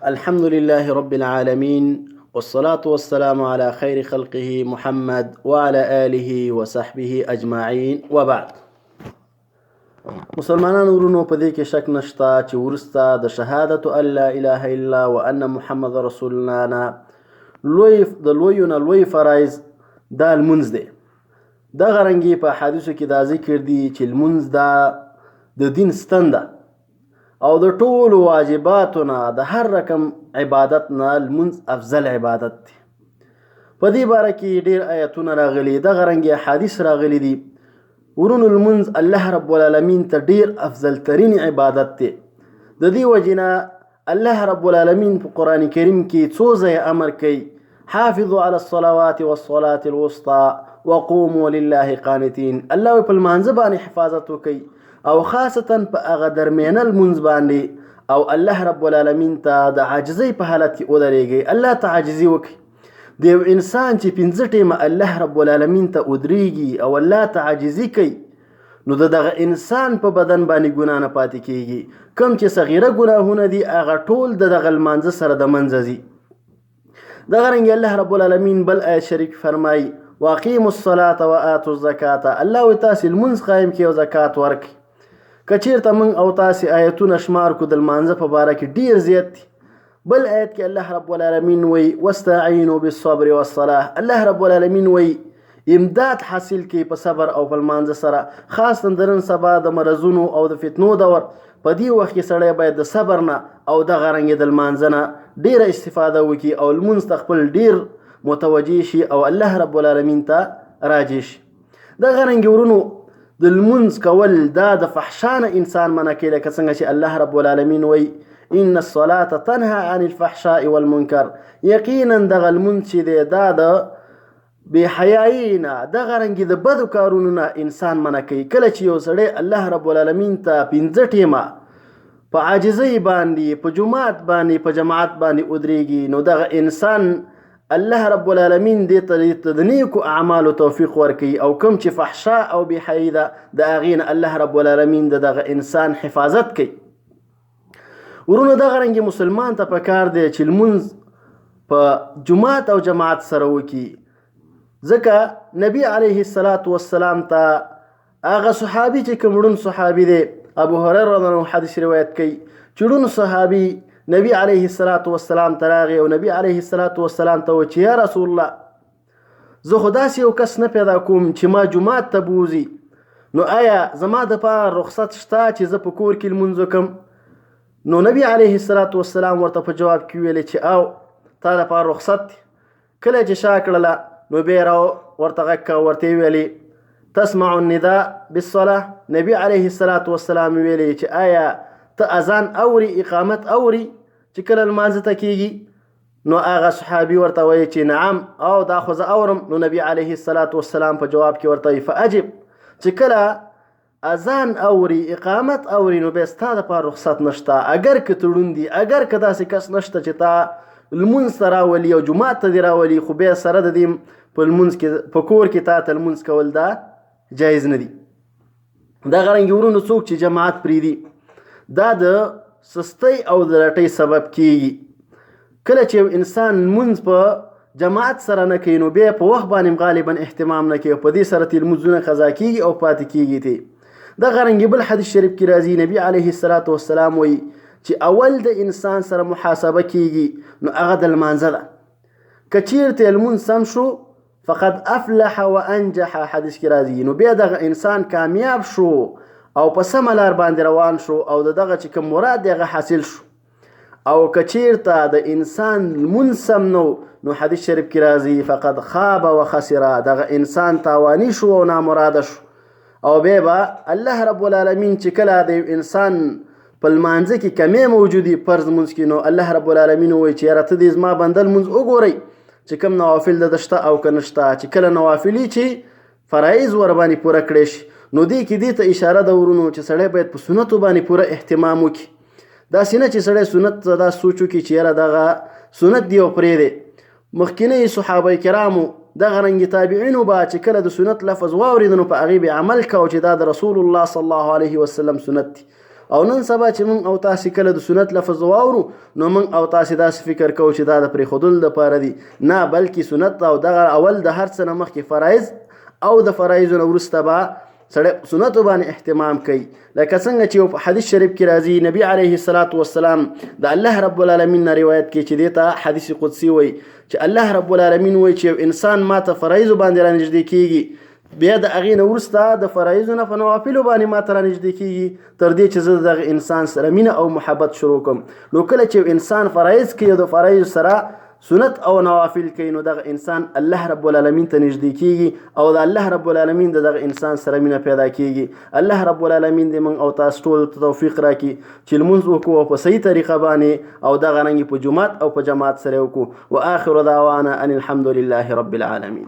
الحمد لله رب العالمين والصلاة والسلام على خير خلقه محمد وعلى آله وصحبه أجمعين وبعد. مسلمانان ورونو په دې کې شک نشته چې ورسته د شهادت ان لا اله الا وان محمد رسول الله نه لوی فرایض دا المنز دی. دغه رنګې په حدیثو کې دا ذکر دی چې المنز دا د دین ستن ده او د ټولو واجباتو نه د هر رقم عبادت نه المنز افضل عبادت دی. په دې باره کې ډېر آیتونه راغلي، دغه رنګې حدیث راغلی دي. ورونو المنز الله رب العالمین ته ډیر افضل ترین عبادت دی. د دې وجنه الله رب العالمین په قرآن کریم کې څو ځایه امر کوي: حافظوا على الصلوات والصلاة الوسطى وقوموا لله قانتين. الله په لمانځه باندې حفاظت وکړي او خاصتا په هغه درمیانه المنز باندې او الله رب العالمین ته د عاجزۍ په حالت کې ودرېږئ. الله ته عاجزي وکړي. د یو انسان چې 5 ټیمه الله رب العالمین ته ودرېږي او الله ته عاجزي کوي، نو دغه انسان په بدن باندې ګناه نه پاتې کېږي. کوم چې صغیره ګناهونه دي هغه ټول د دغه لمانځه سره د منځه ځي. دغه رنګې الله رب العالمین بل آیت شریف فرمایي: واقیموا الصلاة وآتوا الزکاة. الله وایي تاسې لمونځ قایم کړئ او زکات ورکړئ. که چېرته موږ او تاسې آیتونه شمار کړو د لمانځه په باره کې ډېر زیات دي. بل آیت کې الله رب العالمین وایي: واستعینوا بالصبر والصلاة. الله رب العالمین وایي امداد حاصل کړئ په صبر او په لمانځه سره، خاصتا د نن سبا د مرضونو او د فتنو دور. په دې وخت کې سړی باید د صبر نه او دغه رنګې د لمانځه نه ډېره استفاده وکړي او لمونځ ته خپل ډېر متوجه شي او الله رب العالمین ته راجع شي. دغه رنګې ورونو د لمونځ کول دا د فحشا نه انسان منع کوي، لکه څنګه چې الله رب العالمین وایي: ان الصلاة تنهى عن الفحشاء والمنکر. یقینا دغه لمونځ چې دی دا د بې حیایي نه دغه رنګې د بدو کارونو نه انسان منع کوي. کله چې یو سړی الله رب العالمین ته 5 ټیمه په عاجزۍ باندې په جماعت باندې په جماعت باندې ودرېږي، نو دغه انسان الله رب العالمین دې ته د نیکو اعمالو توفیق ورکوي او کوم چې فحشا او بې حیایي ده د هغې نه الله رب العالمین د دغه انسان حفاظت کوي. ورونو دغه رنګې مسلمان ته پکار دی چې لمونځ په جماعت او جماعت سره وکړي، ځکه نبی علیه الصلاة والسلام ته هغه صحابي چې کوم ړوند صحابي دی، ابو هریره رضی الله عنه حدیث روایت کوي چې ړوند صحابي نبی علیه الصلاة والسلام ته راغی او نبی علیه الصلاة والسلام ته وویل چې یا رسول الله، زه خو داسې یو کس نه پیدا کوم چې ما جماعت ته بوځي، نو آیا زما دپاره رخصت شته چې زه په کور کې لمونځ وکړم؟ نو نبی علیه الصلاة والسلام ورته په جواب کې ویلې چې او تا لپاره رخصت دی. کله چې شا کړله نو بیا ورته غږ کوه، ورته یې ویلې تسمع النداء بالصلاة. نبی علیه الصلاة والسلام ویلې چې آیا ته اذان اوري، اقامت اوري چې کله لمانځه ته کېږي؟ نو هغه صحابي ورته وایي چې نعم او دا خو زه اورم. نو نبی علیه الصلاة والسلام په جواب کې ورته وایي فاجب، چې کله اذان اوري اقامت اوري نو بیا ستا دپاره رخصت نشته. اگر که ته ړوند دي، اگر که داسې کس نشته چې تا لمونځ ته راولي او جومات ته دې راولي، خو بیا سره د دې په لمونځ کې په کور کې تا ته لمونځ کول دا جایز نه دي. دغه رنګې ورونو څوک چې جماعت پرېږدي دا د سستۍ او د لټۍ سبب کېږي. کله چې یو انسان لمونځ په جماعت سره نه کوي نو بیا په وخت باندې غالبا اهتمام نه کوي، په دې سره ترې لمونځونه قضا کېږي او پاتې کېږي ته. دغه رنګې بل حدیث شریف کې راځي، نبی علیه الصلاة والسلام وایي چې اول د انسان سره محاسبه کېږي نو هغه د لمانځه ده. که چېرته لمونځ سم شو فقد افلح وانجح، حدیث کې راځي، نو بیا دغه انسان کامیاب شو او په سمه لار باندې روان شو او دغه چې کوم مراد دی هغه حاصل شو. او که چېرته د انسان لمونځ سم نو حدیث شریف کې راځي فقد خاب وخسر، دغه انسان تاواني شو او نامراده شو. او بیا به الله رب العالمین چې کله د یو انسان په لمانځه کې کمی موجودي فرض لمونځ کې، نو الله رب العالمین وایي چې یاره ته دې زما بنده لمونځ وګورئ چې کوم نوافل د ده شته او که نشته. چې کله نوافلي چې فرایض ورباندې پوره کړی شي نو دې کې دې ته اشاره ده ورونو چې سړی باید په سنتو باندې پوره اهتمام وکړي. داسې نه چې سړی سنت ته دا سوچ وکړي چې یاره دغه سنت دی او پرېږدی. مخکینی صحابه کرامو دغه رنګې تابعینو به چې کله د سنت لفظ واورېد نو په هغې به عمل کوه چې دا د رسول الله صلی الله علیه وسلم سنت دی. او نن سبا چې موږ او تاسو کله د سنت لفظ واورو نو موږ او تاسو داسې فکر کوو چې دا د پرېښودلو دپاره دي، نه بلکې سنت او دغه اول د هر څه نه مخکې فرایض او د فرایضو نه وروسته به سړی سنتو باندې اهتمام کوي. لکه څنګه چې په حدیث شریف کې راځي نبی علیه الصلاة والسلام د الله رب العالمین نه روایت کوي چې دې ته حدیث قدسی وایي چې الله رب العالمین وایي چې یو انسان ما ته فرایضو باندې رانږدې کېږي، بیا د هغې نه وروسته د فرایضو نه په نوافلو باندې ما ته رانږدې کېږي تر دې چې زه د دغه انسان سره مینه او محبت شروع کړم. نو کله چې یو انسان فرایض کوي او د فرایضو سره سنت او نوافل کوي نو دغه انسان الله رب العالمین ته نږدې کېږي او د الله رب العالمین د دغه انسان سره مینه پیدا کېږي. الله رب العالمین دې موږ او تاسو ټولو ته توفیق راکړي چې لمونځ وکړو په صحیح طریقه باندې او دغه رنګې په جومات او په جماعت سره وکړو. واخر دعوانا ان الحمد لله رب العالمین.